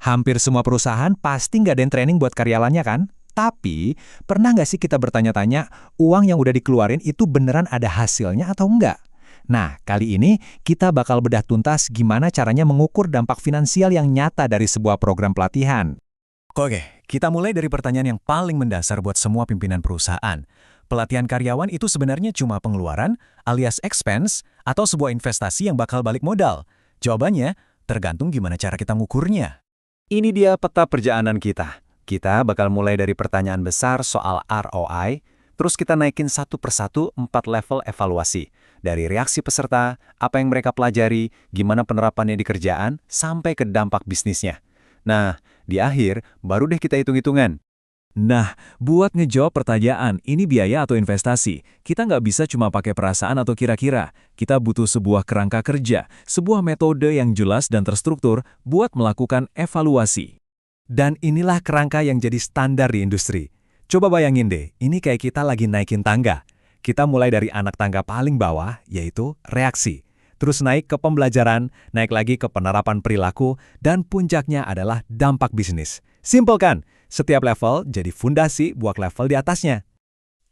Hampir semua perusahaan pasti ngadain training buat karyawannya kan? Tapi, pernah nggak sih kita bertanya-tanya, uang yang udah dikeluarin itu beneran ada hasilnya atau enggak? Nah, kali ini kita bakal bedah tuntas gimana caranya mengukur dampak finansial yang nyata dari sebuah program pelatihan. Oke, kita mulai dari pertanyaan yang paling mendasar buat semua pimpinan perusahaan. Pelatihan karyawan itu sebenarnya cuma pengeluaran, alias expense, atau sebuah investasi yang bakal balik modal? Jawabannya, tergantung gimana cara kita ngukurnya. Ini dia peta perjalanan kita. Kita bakal mulai dari pertanyaan besar soal ROI, terus kita naikin satu persatu 4 level evaluasi. Dari reaksi peserta, apa yang mereka pelajari, gimana penerapannya di kerjaan, sampai ke dampak bisnisnya. Nah, di akhir, baru deh kita hitung-hitungan. Nah, buat ngejawab pertanyaan, ini biaya atau investasi, kita nggak bisa cuma pakai perasaan atau kira-kira. Kita butuh sebuah kerangka kerja, sebuah metode yang jelas dan terstruktur buat melakukan evaluasi. Dan inilah kerangka yang jadi standar di industri. Coba bayangin deh, ini kayak kita lagi naikin tangga. Kita mulai dari anak tangga paling bawah, yaitu reaksi. Terus naik ke pembelajaran, naik lagi ke penerapan perilaku, dan puncaknya adalah dampak bisnis. Simpel kan? Setiap level jadi fondasi buat level di atasnya.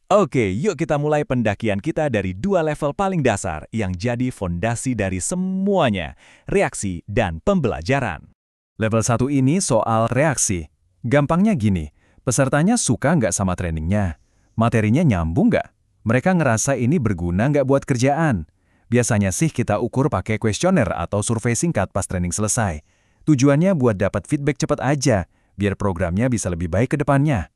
Oke, yuk kita mulai pendakian kita dari 2 level paling dasar yang jadi fondasi dari semuanya, reaksi dan pembelajaran. Level 1 ini soal reaksi. Gampangnya gini, pesertanya suka nggak sama trainingnya? Materinya nyambung nggak? Mereka ngerasa ini berguna nggak buat kerjaan? Biasanya sih kita ukur pakai kuesioner atau survei singkat pas training selesai. Tujuannya buat dapat feedback cepat aja, biar programnya bisa lebih baik ke depannya.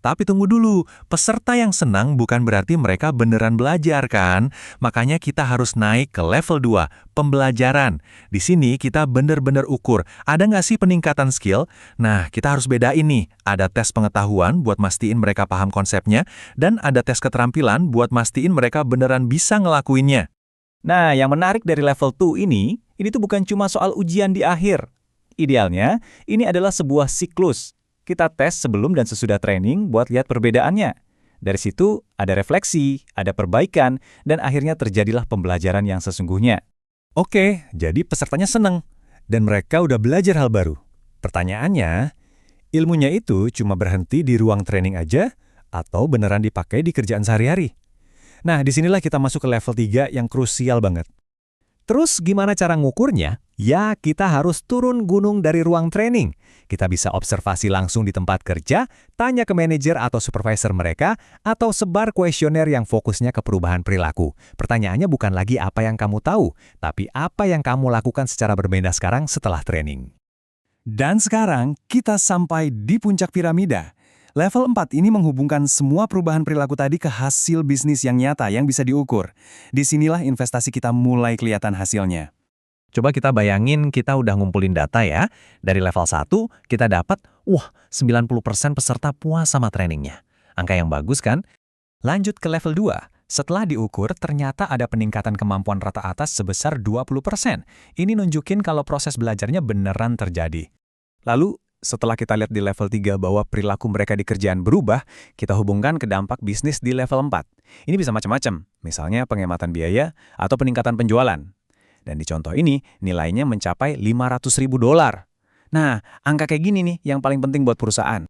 Tapi tunggu dulu, peserta yang senang bukan berarti mereka beneran belajar kan? Makanya kita harus naik ke level 2, pembelajaran. Di sini kita bener-bener ukur, ada nggak sih peningkatan skill? Nah, kita harus bedain nih, ada tes pengetahuan buat mastiin mereka paham konsepnya, dan ada tes keterampilan buat mastiin mereka beneran bisa ngelakuinnya. Nah, yang menarik dari level 2 ini tuh bukan cuma soal ujian di akhir. Idealnya, ini adalah sebuah siklus. Kita tes sebelum dan sesudah training buat lihat perbedaannya. Dari situ ada refleksi, ada perbaikan, dan akhirnya terjadilah pembelajaran yang sesungguhnya. Oke, jadi pesertanya seneng, dan mereka udah belajar hal baru. Pertanyaannya, ilmunya itu cuma berhenti di ruang training aja, atau beneran dipakai di kerjaan sehari-hari? Nah, disinilah kita masuk ke level 3 yang krusial banget. Terus gimana cara ngukurnya? Ya, kita harus turun gunung dari ruang training. Kita bisa observasi langsung di tempat kerja, tanya ke manajer atau supervisor mereka, atau sebar kuesioner yang fokusnya ke perubahan perilaku. Pertanyaannya bukan lagi apa yang kamu tahu, tapi apa yang kamu lakukan secara berbeda sekarang setelah training. Dan sekarang kita sampai di puncak piramida. Level 4 ini menghubungkan semua perubahan perilaku tadi ke hasil bisnis yang nyata yang bisa diukur. Disinilah investasi kita mulai kelihatan hasilnya. Coba kita bayangin kita udah ngumpulin data ya. Dari level 1 kita dapat, 90% peserta puas sama trainingnya. Angka yang bagus kan? Lanjut ke level 2. Setelah diukur, ternyata ada peningkatan kemampuan rata atas sebesar 20%. Ini nunjukin kalau proses belajarnya beneran terjadi. Lalu, setelah kita lihat di level 3 bahwa perilaku mereka di kerjaan berubah, kita hubungkan ke dampak bisnis di level 4. Ini bisa macam-macam, misalnya penghematan biaya atau peningkatan penjualan. Dan di contoh ini, nilainya mencapai $500.000. Nah, angka kayak gini nih yang paling penting buat perusahaan.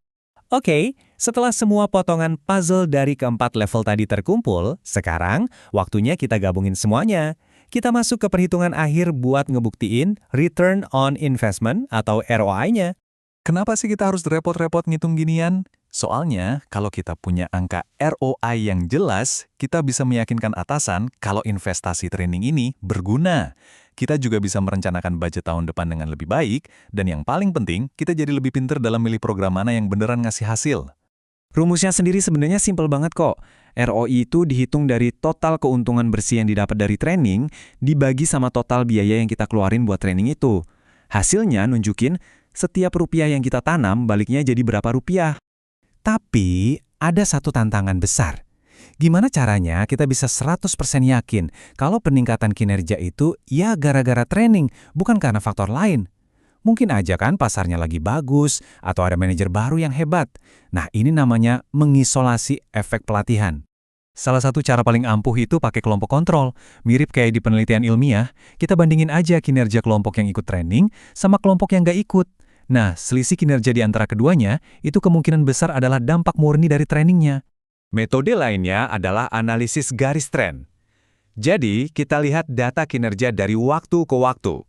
Oke, setelah semua potongan puzzle dari keempat level tadi terkumpul, sekarang waktunya kita gabungin semuanya. Kita masuk ke perhitungan akhir buat ngebuktiin return on investment atau ROI-nya. Kenapa sih kita harus repot-repot ngitung ginian? Soalnya, kalau kita punya angka ROI yang jelas, kita bisa meyakinkan atasan kalau investasi training ini berguna. Kita juga bisa merencanakan budget tahun depan dengan lebih baik, dan yang paling penting, kita jadi lebih pinter dalam milih program mana yang beneran ngasih hasil. Rumusnya sendiri sebenarnya simpel banget kok. ROI itu dihitung dari total keuntungan bersih yang didapat dari training, dibagi sama total biaya yang kita keluarin buat training itu. Hasilnya nunjukin, setiap rupiah yang kita tanam baliknya jadi berapa rupiah. Tapi ada satu tantangan besar. Gimana caranya kita bisa 100% yakin kalau peningkatan kinerja itu ya gara-gara training, bukan karena faktor lain. Mungkin aja kan pasarnya lagi bagus atau ada manajer baru yang hebat. Nah, ini namanya mengisolasi efek pelatihan. Salah satu cara paling ampuh itu pakai kelompok kontrol. Mirip kayak di penelitian ilmiah, kita bandingin aja kinerja kelompok yang ikut training sama kelompok yang nggak ikut. Nah, selisih kinerja di antara keduanya itu kemungkinan besar adalah dampak murni dari trainingnya. Metode lainnya adalah analisis garis tren. Jadi, kita lihat data kinerja dari waktu ke waktu.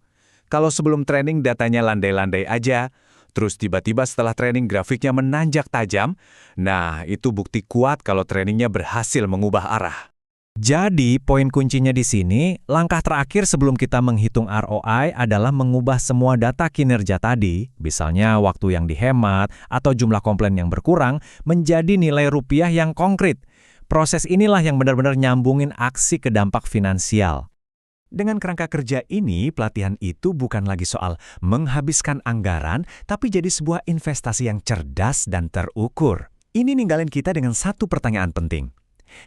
Kalau sebelum training datanya landai-landai aja, terus tiba-tiba setelah training grafiknya menanjak tajam, nah itu bukti kuat kalau trainingnya berhasil mengubah arah. Jadi, poin kuncinya di sini, langkah terakhir sebelum kita menghitung ROI adalah mengubah semua data kinerja tadi, misalnya waktu yang dihemat atau jumlah komplain yang berkurang, menjadi nilai rupiah yang konkret. Proses inilah yang benar-benar nyambungin aksi ke dampak finansial. Dengan kerangka kerja ini, pelatihan itu bukan lagi soal menghabiskan anggaran, tapi jadi sebuah investasi yang cerdas dan terukur. Ini ninggalin kita dengan satu pertanyaan penting.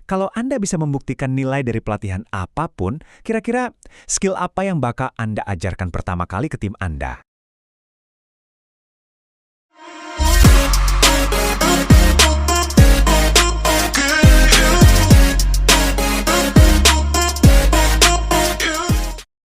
Kalau Anda bisa membuktikan nilai dari pelatihan apapun, kira-kira skill apa yang bakal Anda ajarkan pertama kali ke tim Anda?